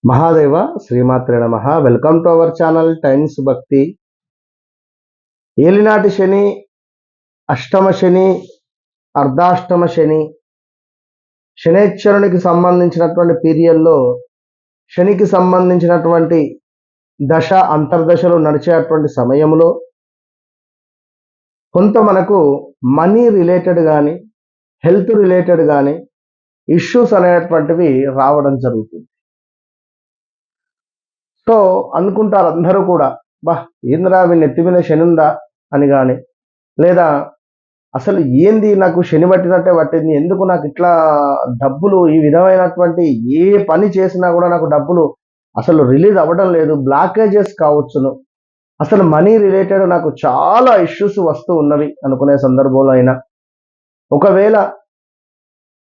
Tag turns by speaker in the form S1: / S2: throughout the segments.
S1: మహాదేవ శ్రీమాత్రే నమః. Welcome to our channel times భక్తి. ఏలినాటి శని, అష్టమ శని, అర్ధాష్టమ శని, శనేశ్వరునికి సంబంధించినటువంటి పీరియడ్లో శనికి సంబంధించినటువంటి దశ అంతర్దశలు నడిచేటువంటి సమయంలో కొంత మనకు మనీ రిలేటెడ్ కానీ హెల్త్ రిలేటెడ్ కానీ ఇష్యూస్ అనేటువంటివి రావడం జరుగుతుంది. సో అనుకుంటారు అందరూ కూడా, బా ఏందిరా వీళ్ళ నెత్తి మీద శని ఉందా అని కానీ, లేదా అసలు ఏంది నాకు శని పట్టినట్టే పట్టింది, ఎందుకు నాకు ఇట్లా డబ్బులు ఈ విధమైనటువంటి ఏ పని చేసినా కూడా నాకు డబ్బులు అసలు రిలీజ్ అవ్వడం లేదు, బ్లాకేజెస్ కావచ్చును, అసలు మనీ రిలేటెడ్ నాకు చాలా ఇష్యూస్ వస్తూ ఉన్నవి అనుకునే సందర్భంలో అయినా, ఒకవేళ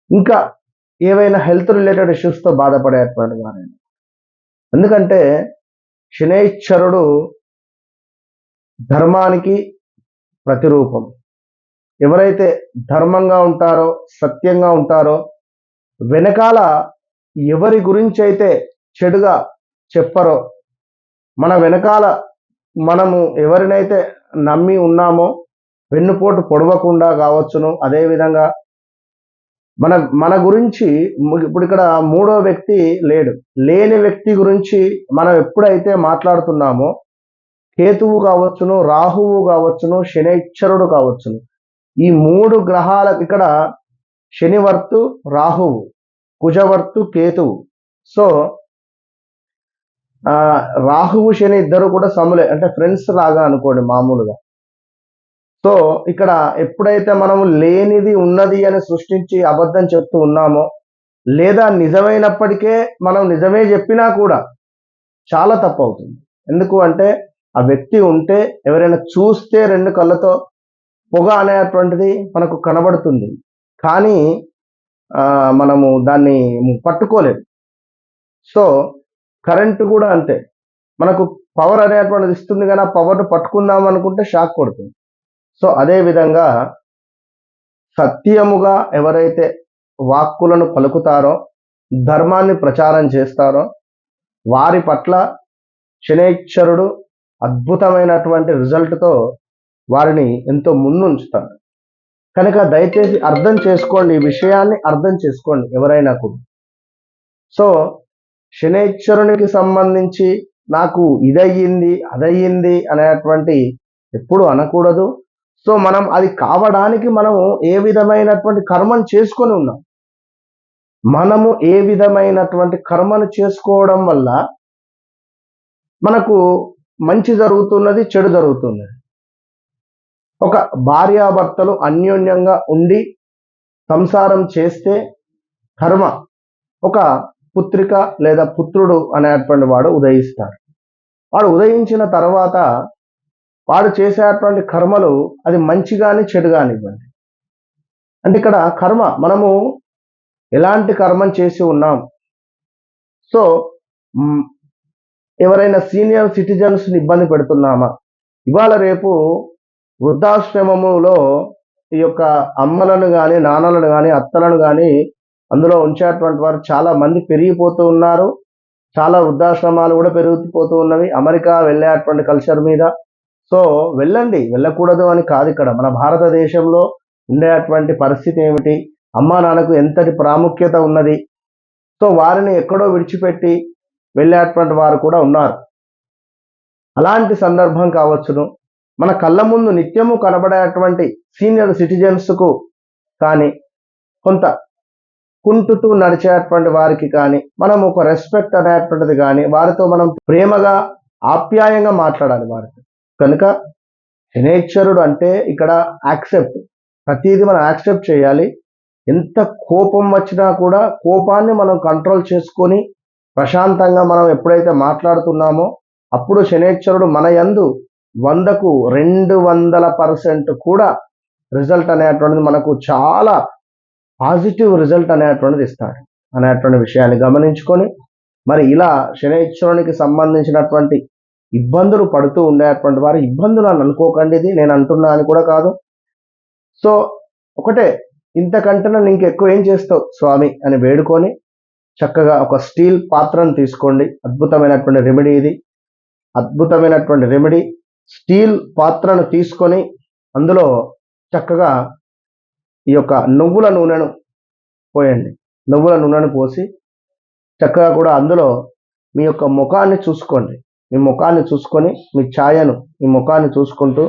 S1: ఇంకా ఏవైనా హెల్త్ రిలేటెడ్ ఇష్యూస్తో బాధపడేటువంటి వారైనా, ఎందుకంటే శనైశ్వరుడు ధర్మానికి ప్రతిరూపం. ఎవరైతే ధర్మంగా ఉంటారో, సత్యంగా ఉంటారో, వెనకాల ఎవరి గురించి అయితే చెడుగా చెప్పరో, మన వెనకాల మనము ఎవరినైతే నమ్మి ఉన్నామో వెన్నుపోటు పొడవకుండా కావచ్చును, అదేవిధంగా మన మన గురించి ఇప్పుడు ఇక్కడ మూడో వ్యక్తి లేని వ్యక్తి గురించి మనం ఎప్పుడైతే మాట్లాడుతున్నామో, కేతువు కావచ్చును, రాహువు కావచ్చును, శనైశ్వరుడు కావచ్చును, ఈ మూడు గ్రహాల ఇక్కడ శనివర్తు రాహువు, కుజవర్తు కేతువు. సో రాహువు శని ఇద్దరు కూడా సములే, అంటే ఫ్రెండ్స్ లాగా అనుకోండి మామూలుగా. సో ఇక్కడ ఎప్పుడైతే మనము లేనిది ఉన్నది అని సృష్టించి అబద్ధం చెప్తూ ఉన్నామో, లేదా నిజమైనప్పటికే మనం నిజమే చెప్పినా కూడా చాలా తప్పు అవుతుంది. ఎందుకు అంటే ఆ వ్యక్తి ఉంటే ఎవరైనా చూస్తే రెండు కళ్ళతో పొగ అనేటువంటిది మనకు కనబడుతుంది, కానీ మనము దాన్ని పట్టుకోలేము. సో కరెంటు కూడా అంతే, మనకు పవర్ అనేటువంటిది ఇస్తుంది, కానీ ఆ పవర్ను పట్టుకుందాం అనుకుంటే షాక్ కొడుతుంది. సో అదేవిధంగా సత్యముగా ఎవరైతే వాక్కులను పలుకుతారో, ధర్మాన్ని ప్రచారం చేస్తారో, వారి పట్ల శనైశ్వరుడు అద్భుతమైనటువంటి రిజల్ట్తో వారిని ఎంతో ముందుంచుతారు. కనుక దయచేసి అర్థం చేసుకోండి, ఈ విషయాన్ని అర్థం చేసుకోండి ఎవరైనా కూడా. సో శనైశ్వరునికి సంబంధించి నాకు ఇదయ్యింది అదయ్యింది అనేటువంటి ఎప్పుడు అనకూడదు. సో మనం అది కావడానికి మనము ఏ విధమైనటువంటి కర్మను చేసుకొని ఉన్నాం, మనము ఏ విధమైనటువంటి కర్మను చేసుకోవడం వల్ల మనకు మంచి జరుగుతున్నది, చెడు జరుగుతున్నది. ఒక భార్యాభర్తలు అన్యోన్యంగా ఉండి సంసారం చేస్తే కర్మ, ఒక పుత్రిక లేదా పుత్రుడు అనేటువంటి వాడు ఉదయిస్తాడు. వాడు ఉదయించిన తర్వాత వాడు చేసేటువంటి కర్మలు అది మంచి కానీ చెడు కానివ్వండి. అంటే ఇక్కడ కర్మ మనము ఎలాంటి కర్మం చేసి ఉన్నాం. సో ఎవరైనా సీనియర్ సిటిజన్స్ని ఇబ్బంది పెడుతున్నామా, ఇవాళ రేపు వృద్ధాశ్రమములో ఈ యొక్క అమ్మలను కానీ నాన్నలను కానీ అత్తలను కానీ అందులో ఉంచేటువంటి వారు చాలా మంది పెరిగిపోతూ ఉన్నారు. చాలా వృద్ధాశ్రమాలు కూడా పెరిగిపోతూ ఉన్నవి అమెరికా వెళ్ళేటువంటి కల్చర్ మీద. సో వెళ్ళండి, వెళ్ళకూడదు అని కాదు. ఇక్కడ మన భారతదేశంలో ఉండేటువంటి పరిస్థితి ఏమిటి, అమ్మా నాన్నకు ఎంతటి ప్రాముఖ్యత ఉన్నది. సో వారిని ఎక్కడో విడిచిపెట్టి వెళ్ళేటువంటి వారు కూడా ఉన్నారు. అలాంటి సందర్భం కావచ్చును, మన కళ్ళ ముందు నిత్యము కనబడేటువంటి సీనియర్ సిటిజన్స్కు కానీ, కొంత కుంటుతూ నడిచేటువంటి వారికి కానీ మనం ఒక రెస్పెక్ట్ అనేటువంటిది కానీ, వారితో మనం ప్రేమగా ఆప్యాయంగా మాట్లాడాలి వారితో. కనుక శనైశ్వరుడు అంటే ఇక్కడ యాక్సెప్ట్, ప్రతిదీ మనం యాక్సెప్ట్ చేయాలి. ఎంత కోపం వచ్చినా కూడా కోపాన్ని మనం కంట్రోల్ చేసుకొని ప్రశాంతంగా మనం ఎప్పుడైతే మాట్లాడుతున్నామో అప్పుడు శనైశ్వరుడు మన యందు 100కు 200% కూడా రిజల్ట్ అనేటువంటిది మనకు చాలా పాజిటివ్ రిజల్ట్ అనేటువంటిది ఇస్తాడు అనేటువంటి విషయాన్ని గమనించుకొని, మరి ఇలా శనైశ్వరునికి సంబంధించినటువంటి ఇబ్బందులు పడుతూ ఉండేటువంటి వారు ఇబ్బందులు అని అనుకోకండి, ఇది నేను అంటున్నా అని కూడా కాదు. సో ఒకటే, ఇంతకంటే నన్ను ఇంకెక్కువ ఏం చేస్తావు స్వామి అని వేడుకొని చక్కగా ఒక స్టీల్ పాత్రను తీసుకోండి. అద్భుతమైనటువంటి రెమెడీ ఇది. అద్భుతమైనటువంటి రెమెడీ. స్టీల్ పాత్రను తీసుకొని అందులో చక్కగా ఈ యొక్క నువ్వుల నూనెను పోయండి. నువ్వుల నూనెను పోసి చక్కగా కూడా అందులో మీ యొక్క ముఖాన్ని చూసుకోండి. మీ ముఖాన్ని చూసుకొని మీ ఛాయను మీ ముఖాన్ని చూసుకుంటూ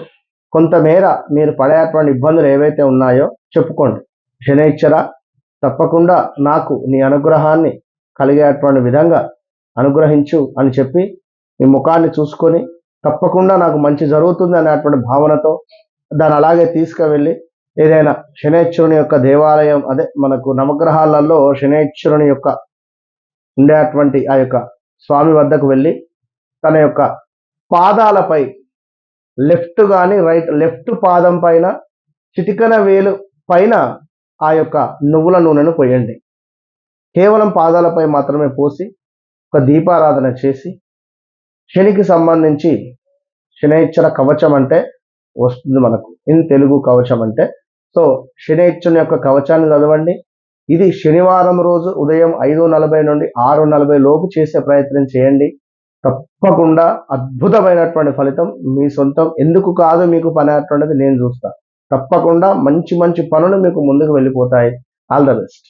S1: కొంతమేర మీరు పడేటువంటి ఇబ్బందులు ఏవైతే ఉన్నాయో చెప్పుకోండి. శనైశ్చర, తప్పకుండా నాకు నీ అనుగ్రహాన్ని కలిగేటువంటి విధంగా అనుగ్రహించు అని చెప్పి మీ ముఖాన్ని చూసుకొని తప్పకుండా నాకు మంచి జరుగుతుంది అనేటువంటి భావనతో దాన్ని అలాగే తీసుకువెళ్ళి ఏదైనా శనైశ్వరుని యొక్క దేవాలయం, అదే మనకు నవగ్రహాలలో శనైశ్వరుని యొక్క ఉండేటువంటి ఆ యొక్క స్వామి వద్దకు వెళ్ళి తన యొక్క పాదాలపై లెఫ్ట్ కానీ లెఫ్ట్ పాదం పైన చిటికన వేలు పైన ఆ యొక్క నువ్వుల నూనెను పోయండి. కేవలం పాదాలపై మాత్రమే పోసి ఒక దీపారాధన చేసి శనికి సంబంధించి శనైశ్చర కవచం అంటే వస్తుంది మనకు ఇన్ తెలుగు కవచం అంటే. సో శనైశ్వరుని యొక్క కవచాన్ని చదవండి. ఇది శనివారం రోజు ఉదయం 5:40 నుండి 6:40 లోపు చేసే ప్రయత్నం చేయండి. తప్పకుండా అద్భుతమైనటువంటి ఫలితం మీ సొంతం. ఎందుకు కాదు మీకు పని అటువంటిది నేను చూస్తా. తప్పకుండా మంచి మంచి పనులు మీకు ముందుకు వెళ్ళిపోతాయి. All the best.